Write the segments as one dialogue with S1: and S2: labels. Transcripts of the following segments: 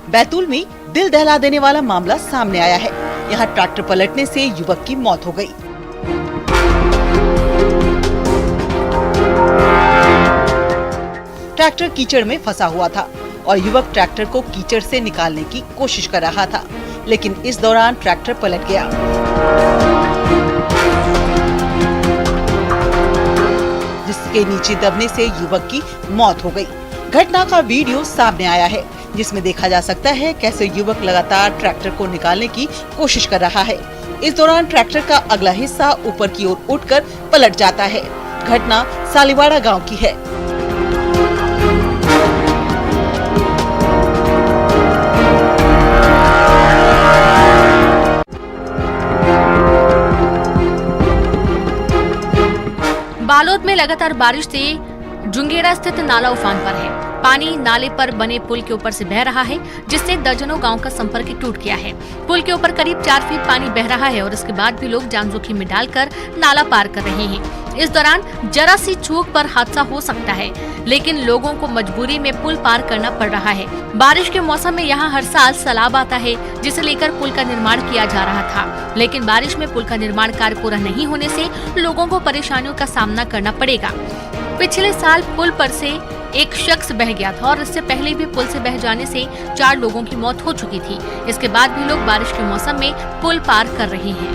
S1: बैतूल में दिल दहला देने वाला मामला सामने आया है। यहाँ ट्रैक्टर पलटने से युवक की मौत हो गई। ट्रैक्टर कीचड़ में फंसा हुआ था और युवक ट्रैक्टर को कीचड़ से निकालने की कोशिश कर रहा था, लेकिन इस दौरान ट्रैक्टर पलट गया। जिसके नीचे दबने से युवक की मौत हो गई। घटना का वीडियो सामने आया है, जिसमें देखा जा सकता है कैसे युवक लगातार ट्रैक्टर को निकालने की कोशिश कर रहा है। इस दौरान ट्रैक्टर का अगला हिस्सा ऊपर की ओर उठकर पलट जाता है। घटना सालीवाड़ा गांव की है।
S2: बालोद में लगातार बारिश से जुंगेरा स्थित नाला उफान पर है। पानी नाले पर बने पुल के ऊपर से बह रहा है, जिससे दर्जनों गांव का संपर्क टूट गया है। पुल के ऊपर करीब 4 फीट पानी बह रहा है और इसके बाद भी लोग जान जोखिम में डालकर नाला पार कर रहे हैं। इस दौरान जरा सी चूक पर हादसा हो सकता है, लेकिन लोगों को मजबूरी में पुल पार करना पड़ रहा है। बारिश के मौसम में यहाँ हर साल सैलाब आता है, जिसे लेकर पुल का निर्माण किया जा रहा था, लेकिन बारिश में पुल का निर्माण कार्य पूरा नहीं होने से लोगों को परेशानियों का सामना करना पड़ेगा। पिछले साल पुल पर से एक शख्स बह गया था और इससे पहले भी पुल से बह जाने से 4 लोगों की मौत हो चुकी थी। इसके बाद भी लोग बारिश के मौसम में पुल पार कर रहे हैं।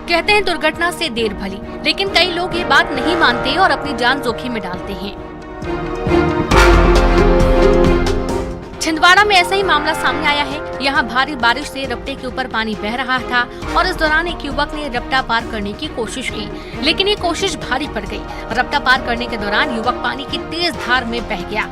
S2: कहते हैं दुर्घटना से देर भली, लेकिन कई लोग ये बात नहीं मानते और अपनी जान जोखिम में डालते हैं। छिंदवाड़ा में ऐसा ही मामला सामने आया है। यहाँ भारी बारिश से रपटे के ऊपर पानी बह रहा था और इस दौरान एक युवक ने रपटा पार करने की कोशिश की, लेकिन ये कोशिश भारी पड़ गई। रपटा पार करने के दौरान युवक पानी की तेज धार में बह गया।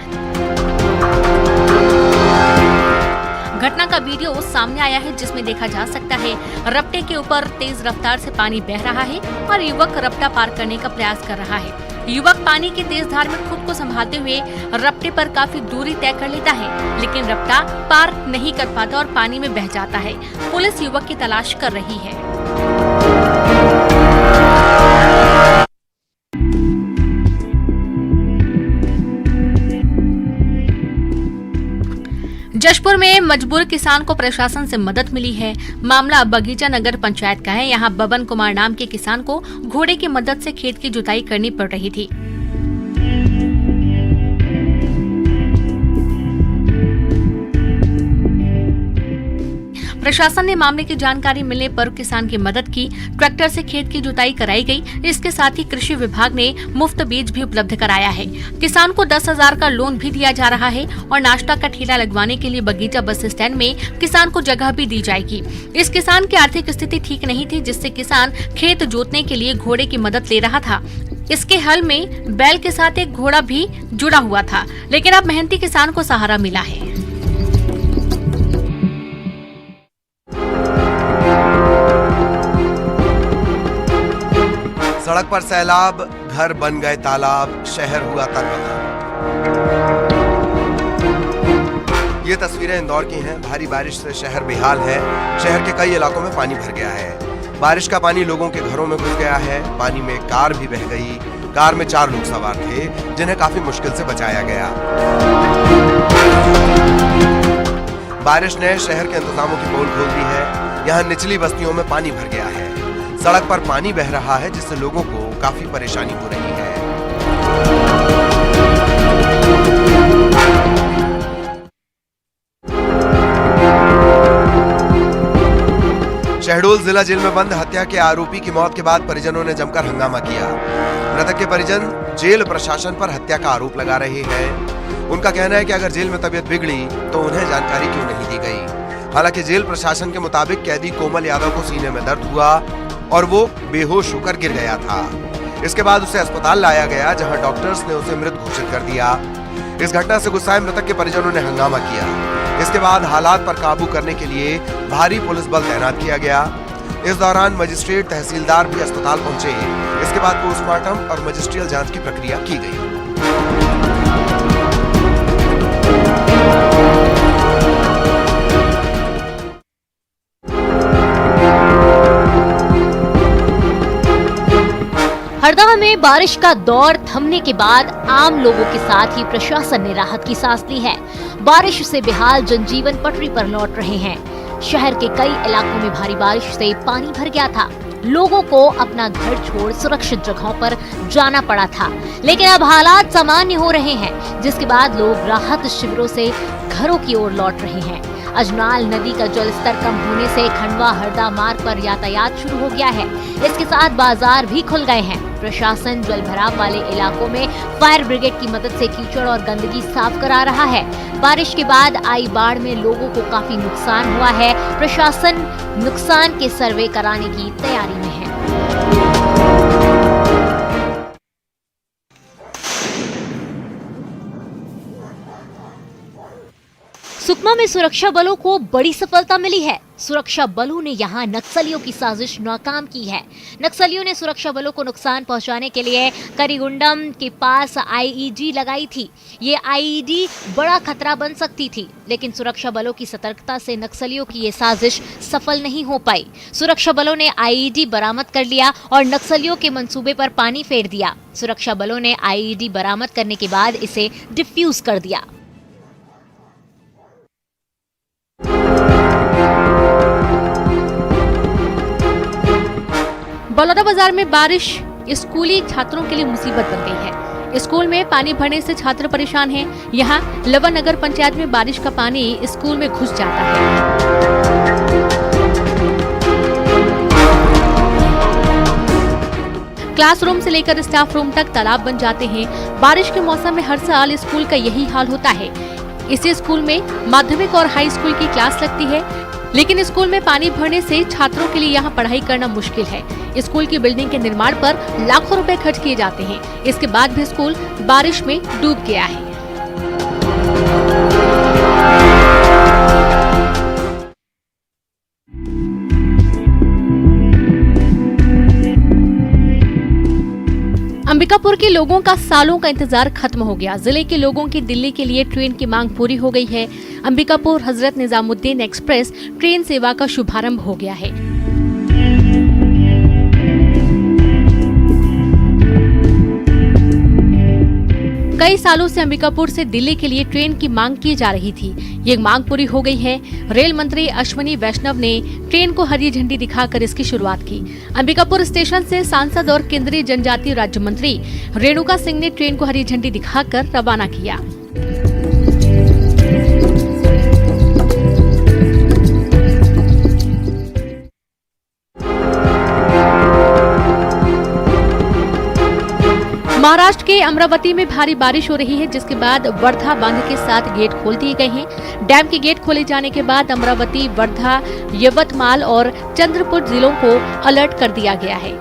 S2: घटना का वीडियो सामने आया है, जिसमें देखा जा सकता है रपटे के ऊपर तेज रफ्तार से पानी बह रहा है और युवक रपटा पार करने का प्रयास कर रहा है। युवक पानी की तेज धार में खुद को संभालते हुए रपटे पर काफी दूरी तय कर लेता है, लेकिन रपटा पार नहीं कर पाता और पानी में बह जाता है। पुलिस युवक की तलाश कर रही है। जशपुर में मजबूर किसान को प्रशासन से मदद मिली है। मामला बगीचा नगर पंचायत का है। यहाँ बबन कुमार नाम के किसान को घोड़े की मदद से खेत की जुताई करनी पड़ रही थी। प्रशासन ने मामले की जानकारी मिलने पर किसान की मदद की। ट्रैक्टर से खेत की जुताई कराई गई। इसके साथ ही कृषि विभाग ने मुफ्त बीज भी उपलब्ध कराया है। किसान को 10,000 का लोन भी दिया जा रहा है और नाश्ता का ठेला लगवाने के लिए बगीचा बस स्टैंड में किसान को जगह भी दी जाएगी। इस किसान की आर्थिक स्थिति ठीक नहीं थी, जिससे किसान खेत जोतने के लिए घोड़े की मदद ले रहा था। इसके हल में बैल के साथ एक घोड़ा भी जुड़ा हुआ था, लेकिन अब मेहनती किसान को सहारा मिला है।
S3: सड़क पर सैलाब, घर बन गए तालाब, शहर हुआ तरबतर। ये तस्वीरें इंदौर की हैं। भारी बारिश से शहर बेहाल है। शहर के कई इलाकों में पानी भर गया है। बारिश का पानी लोगों के घरों में घुस गया है। पानी में कार भी बह गई। कार में 4 लोग सवार थे, जिन्हें काफी मुश्किल से बचाया गया। बारिश ने शहर के इंतजामों की पोल खोल दी है। यहाँ निचली बस्तियों में पानी भर गया है। सड़क पर पानी बह रहा है, जिससे लोगों को काफी परेशानी हो रही है। शहडोल जिला जेल में बंद हत्या के आरोपी की मौत के बाद परिजनों ने जमकर हंगामा किया। मृतक के परिजन जेल प्रशासन पर हत्या का आरोप लगा रहे हैं। उनका कहना है कि अगर जेल में तबीयत बिगड़ी तो उन्हें जानकारी क्यों नहीं दी गई। हालांकि जेल प्रशासन के मुताबिक कैदी कोमल यादव को सीने में दर्द हुआ और वो बेहोश होकर गिर गया था। इसके बाद उसे अस्पताल लाया गया, जहां डॉक्टर्स ने उसे मृत घोषित कर दिया। इस घटना से गुस्साए मृतक के परिजनों ने हंगामा किया। इसके बाद हालात पर काबू करने के लिए भारी पुलिस बल तैनात किया गया। इस दौरान मजिस्ट्रेट, तहसीलदार भी अस्पताल पहुंचे। इसके बाद पोस्टमार्टम और मजिस्ट्रियल जांच की प्रक्रिया की गई।
S4: हरदा में बारिश का दौर थमने के बाद आम लोगों के साथ ही प्रशासन ने राहत की सांस ली है। बारिश से बेहाल जनजीवन पटरी पर लौट रहे हैं। शहर के कई इलाकों में भारी बारिश से पानी भर गया था। लोगों को अपना घर छोड़ सुरक्षित जगहों पर जाना पड़ा था, लेकिन अब हालात सामान्य हो रहे हैं, जिसके बाद लोग राहत शिविरों से घरों की ओर लौट रहे हैं। अजनाल नदी का जलस्तर कम होने से खंडवा हरदा मार्ग पर यातायात शुरू हो गया है। इसके साथ बाजार भी खुल गए हैं। प्रशासन जलभराव वाले इलाकों में फायर ब्रिगेड की मदद से कीचड़ और गंदगी साफ करा रहा है। बारिश के बाद आई बाढ़ में लोगों को काफी नुकसान हुआ है। प्रशासन नुकसान के सर्वे कराने की तैयारी में है। सुकमा में सुरक्षा बलों को बड़ी सफलता मिली है। सुरक्षा बलों ने यहां नक्सलियों की साजिश नाकाम की है। नक्सलियों ने सुरक्षा बलों को नुकसान पहुंचाने के लिए करीगुंडम के पास आईईडी लगाई थी। ये आईईडी बड़ा खतरा बन सकती थी, लेकिन सुरक्षा बलों की सतर्कता से नक्सलियों की ये साजिश सफल नहीं हो पाई। सुरक्षा बलों ने आईईडी बरामद कर लिया और नक्सलियों के मंसूबे पर पानी फेर दिया। सुरक्षा बलों ने आईईडी बरामद करने के बाद इसे डिफ्यूज कर दिया।
S2: बलौदा बाजार में बारिश स्कूली छात्रों के लिए मुसीबत बन गई है। स्कूल में पानी भरने से छात्र परेशान हैं। यहाँ लवन नगर पंचायत में बारिश का पानी स्कूल में घुस जाता है। क्लासरूम से लेकर स्टाफ रूम तक तालाब बन जाते हैं। बारिश के मौसम में हर साल स्कूल का यही हाल होता है। इसी स्कूल में माध्यमिक और हाई स्कूल की क्लास लगती है, लेकिन स्कूल में पानी भरने से छात्रों के लिए यहाँ पढ़ाई करना मुश्किल है। स्कूल की बिल्डिंग के निर्माण पर लाखों रुपए खर्च किए जाते हैं। इसके बाद भी स्कूल बारिश में डूब गया है। अंबिकापुर के लोगों का सालों का इंतजार खत्म हो गया। जिले के लोगों की दिल्ली के लिए ट्रेन की मांग पूरी हो गई है। अंबिकापुर हजरत निजामुद्दीन एक्सप्रेस ट्रेन सेवा का शुभारंभ हो गया है। कई सालों से अंबिकापुर से दिल्ली के लिए ट्रेन की मांग की जा रही थी। ये मांग पूरी हो गई है। रेल मंत्री अश्विनी वैष्णव ने ट्रेन को हरी झंडी दिखाकर इसकी शुरुआत की। अंबिकापुर स्टेशन से सांसद और केंद्रीय जनजातीय राज्य मंत्री रेणुका सिंह ने ट्रेन को हरी झंडी दिखाकर रवाना किया। महाराष्ट्र के अमरावती में भारी बारिश हो रही है, जिसके बाद वर्धा बांध के 7 गेट खोल दिए गए हैं। डैम के गेट खोले जाने के बाद अमरावती, वर्धा, यवतमाल और चंद्रपुर जिलों को अलर्ट कर दिया गया है।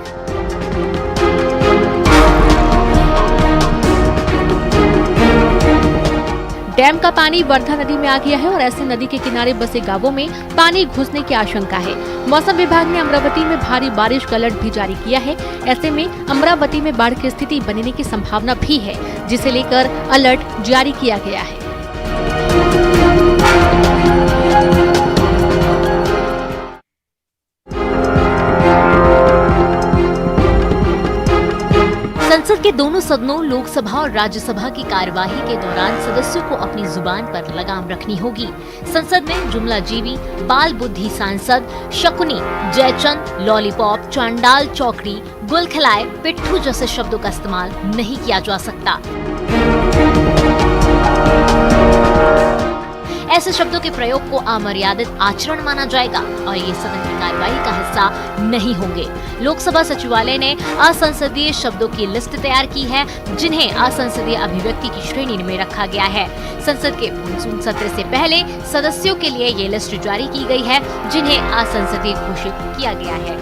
S2: डैम का पानी वर्धा नदी में आ गया है और ऐसे नदी के किनारे बसे गांवों में पानी घुसने की आशंका है। मौसम विभाग ने अमरावती में भारी बारिश का अलर्ट भी जारी किया है। ऐसे में अमरावती में बाढ़ की स्थिति बनने की संभावना भी है, जिसे लेकर अलर्ट जारी किया गया है।
S4: संसद के दोनों सदनों लोकसभा और राज्यसभा की कार्यवाही के दौरान सदस्यों को अपनी जुबान पर लगाम रखनी होगी। संसद में जुमलाजीवी, बाल बुद्धि सांसद, शकुनी, जयचंद, लॉलीपॉप, चांडाल, चौकड़ी, गुल खिलाए, पिट्ठू जैसे शब्दों का इस्तेमाल नहीं किया जा सकता। ऐसे शब्दों के प्रयोग को अमर्यादित आचरण माना जाएगा और ये सदन की कार्यवाही का हिस्सा नहीं होंगे। लोकसभा सचिवालय ने असंसदीय शब्दों की लिस्ट तैयार की है, जिन्हें असंसदीय अभिव्यक्ति की श्रेणी में रखा गया है। संसद के मानसून सत्र से पहले सदस्यों के लिए ये लिस्ट जारी की गई है, जिन्हें असंसदीय घोषित किया गया है।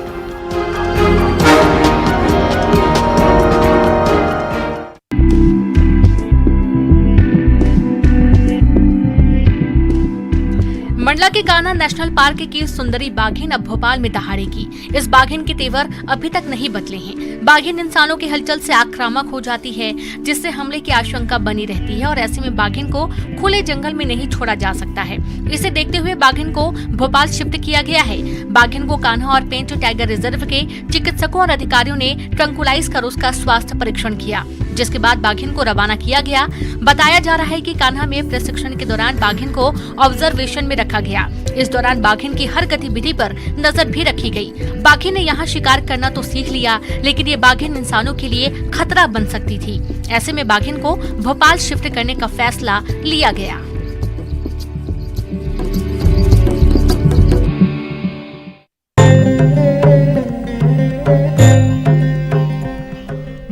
S2: मंडला के कान्हा नेशनल पार्क की सुंदरी बाघिन अब भोपाल में दहाड़ेगी। इस बाघिन के तेवर अभी तक नहीं बदले हैं। बाघिन इंसानों की हलचल से आक्रामक हो जाती है, जिससे हमले की आशंका बनी रहती है और ऐसे में बाघिन को खुले जंगल में नहीं छोड़ा जा सकता है। इसे देखते हुए बाघिन को भोपाल शिफ्ट किया गया है। बाघिन को कान्हा और पेंच टाइगर रिजर्व के चिकित्सकों और अधिकारियों ने ट्रंकुलाइज कर उसका स्वास्थ्य परीक्षण किया, जिसके बाद बाघिन को रवाना किया गया। बताया जा रहा है कि कान्हा में प्रशिक्षण के दौरान बाघिन को ऑब्जर्वेशन में रखा गया। इस दौरान बाघिन की हर गतिविधि पर नजर भी रखी गई। बाघिन ने यहाँ शिकार करना तो सीख लिया, लेकिन ये बाघिन इंसानों के लिए खतरा बन सकती थी। ऐसे में बाघिन को भोपाल शिफ्ट करने का फैसला लिया गया।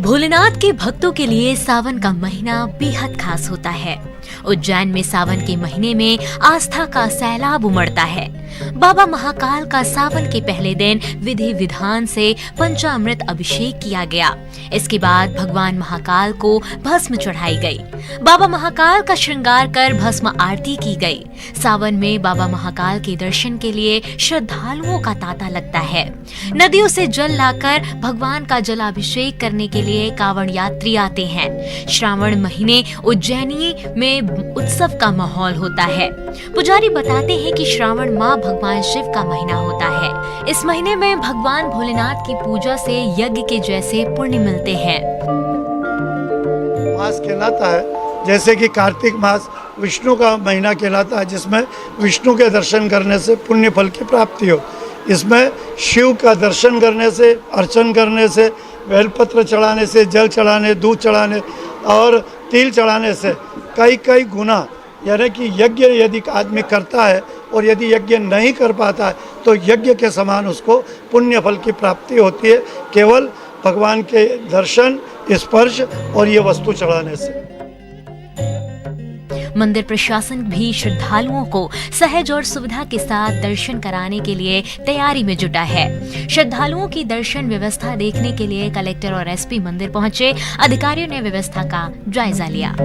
S4: भोलेनाथ के भक्तों के लिए सावन का महीना बेहद खास होता है। उज्जैन में सावन के महीने में आस्था का सैलाब उमड़ता है। बाबा महाकाल का सावन के पहले दिन विधि विधान से पंचामृत अभिषेक किया गया। इसके बाद भगवान महाकाल को भस्म चढ़ाई गई। बाबा महाकाल का श्रृंगार कर भस्म आरती की गई। सावन में बाबा महाकाल के दर्शन के लिए श्रद्धालुओं का तांता लगता है। नदियों से जल लाकर भगवान का जलाभिषेक करने के लिए कांवड़ यात्री आते हैं। श्रावण महीने उज्जैनी में उत्सव का माहौल होता है। पुजारी बताते हैं कि श्रावण माह भगवान शिव का महीना होता है। इस महीने में भगवान भोलेनाथ की पूजा से यज्ञ के जैसे पुण्य मिलते हैं।
S5: मास कहलाता है, जैसे कि कार्तिक मास विष्णु का महीना कहलाता है, जिसमें विष्णु के दर्शन करने से पुण्य फल की प्राप्ति हो। इसमें शिव का दर्शन करने से, अर्चन करने से, बेलपत्र चढ़ाने से, जल चढ़ाने, दूध चढ़ाने और तिल चढ़ाने से कई गुना, यानी कि यज्ञ यदि आदमी करता है और यदि यज्ञ नहीं कर पाता है तो यज्ञ के समान उसको पुण्य फल की प्राप्ति होती है, केवल भगवान के दर्शन, स्पर्श और ये वस्तु चढ़ाने से।
S4: मंदिर प्रशासन भी श्रद्धालुओं को सहज और सुविधा के साथ दर्शन कराने के लिए तैयारी में जुटा है। श्रद्धालुओं की दर्शन व्यवस्था देखने के लिए कलेक्टर और एसपी मंदिर पहुंचे। अधिकारियों ने व्यवस्था का जायजा लिया।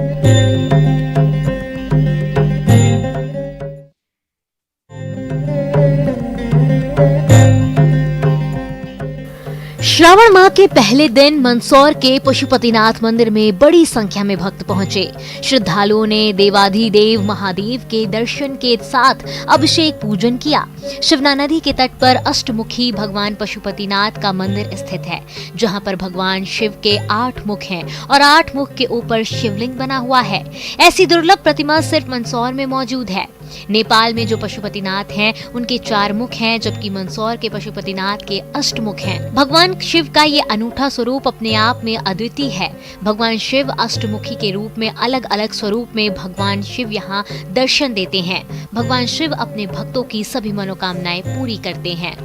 S4: श्रावण माह के पहले दिन मंदसौर के पशुपतिनाथ मंदिर में बड़ी संख्या में भक्त पहुंचे। श्रद्धालुओं ने देवाधिदेव महादेव के दर्शन के साथ अभिषेक पूजन किया। शिवना नदी के तट पर अष्टमुखी भगवान पशुपतिनाथ का मंदिर स्थित है, जहां पर भगवान शिव के 8 मुख हैं और 8 मुख के ऊपर शिवलिंग बना हुआ है। ऐसी दुर्लभ प्रतिमा सिर्फ मंदसौर में मौजूद है। नेपाल में जो पशुपतिनाथ हैं, उनके 4 मुख हैं, जबकि मंदसौर के पशुपतिनाथ के अष्टमुख हैं। भगवान शिव का ये अनूठा स्वरूप अपने आप में अद्वितीय है। भगवान शिव अष्टमुखी के रूप में अलग अलग स्वरूप में भगवान शिव यहाँ दर्शन देते हैं। भगवान शिव अपने भक्तों की सभी मनोकामनाएं पूरी करते हैं।